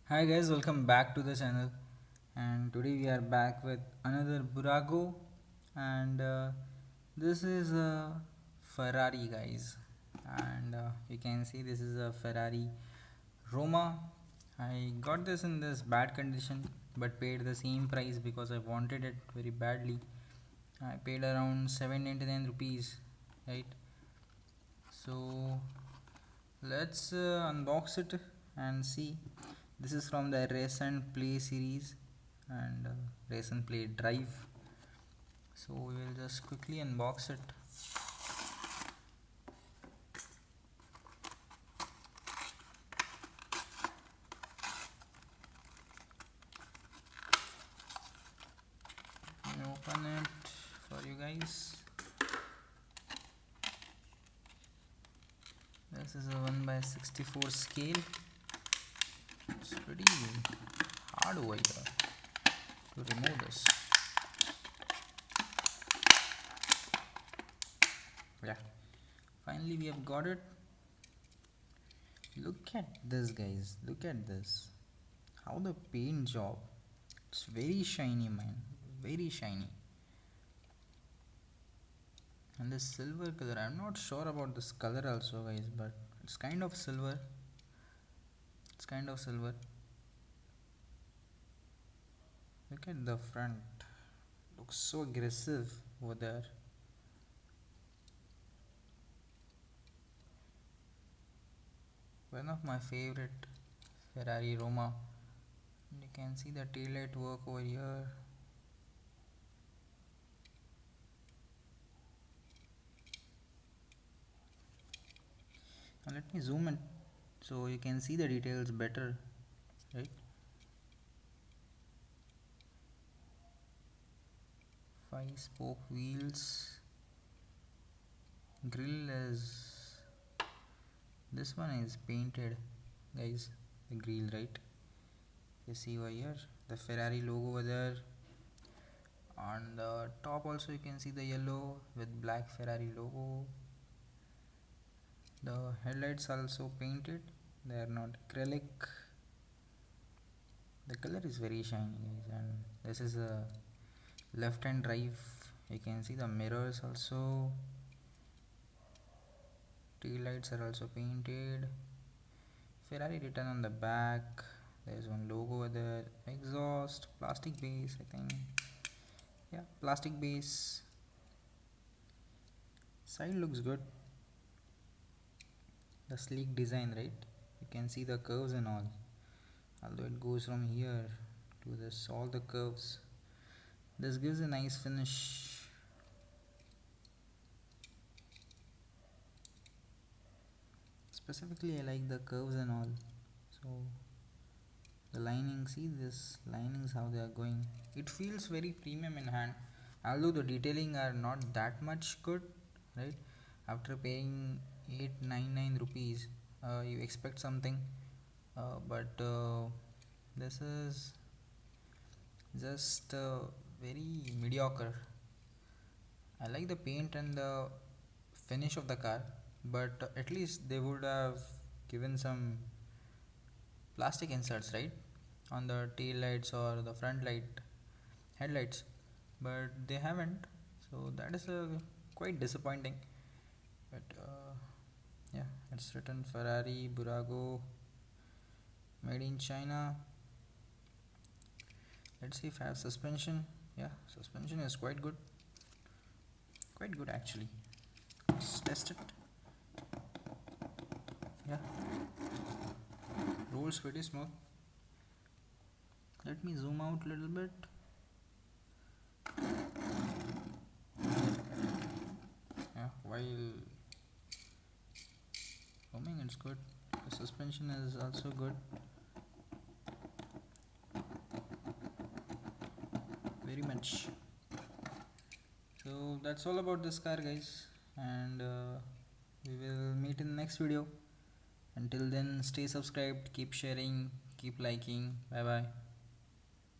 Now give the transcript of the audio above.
Hi guys, welcome back to the channel. And today we are back with another Bburago, and this is a Ferrari, guys. And you can see this is a Ferrari Roma. I got this in this bad condition, but paid the same price because I wanted it very badly. I paid around 799 rupees, right? So let's unbox it and see. This is from the Race and Play series and Race and Play Drive. So we will just quickly unbox it. Let me open it for you guys. This is a 1/64 scale. It's pretty hard over here to remove this. Yeah, finally we have got it. Look at this, guys. Look at this. How the paint job. It's very shiny, man. Very shiny. And this silver color, I'm not sure about this color also, guys, but it's kind of silver. It's kind of silver. Look at the front. Looks so aggressive over there. One of my favorite Ferrari Roma. And you can see the taillight work over here. Now let me zoom in so you can see the details better, right? 5-spoke wheels. Grill is, this one is painted, guys. The grill, right? You see over here the Ferrari logo over there. On the top also you can see the yellow with black Ferrari logo. The headlights also painted, they are not acrylic. The color is very shiny, guys, and this is a left hand drive. You can see the mirrors also. Tail lights are also painted. Ferrari written on the back. There's one logo over there. Exhaust, plastic base, I think. Yeah, plastic base. Side looks good. The sleek design, right? You can see the curves and all. Although it goes from here to this, all the curves. This gives a nice finish. Specifically, I like the curves and all. So the lining, see this linings how they are going. It feels very premium in hand. Although the detailing are not that much good, right? After paying 899 rupees, you expect something, but this is just very mediocre. I like the paint and the finish of the car, but at least they would have given some plastic inserts, right, on the tail lights or the front light headlights, but they haven't. So that is quite disappointing. But yeah, it's written Ferrari Bburago, made in China. Let's see if I have suspension. Yeah, suspension is quite good actually. Let's test it. Yeah, rolls pretty smooth. Let me zoom out a little bit. Yeah, while zooming it's good. The suspension is also good, very much. So that's all about this car, guys, and we will meet in the next video. Until then, stay subscribed, keep sharing, keep liking. Bye bye.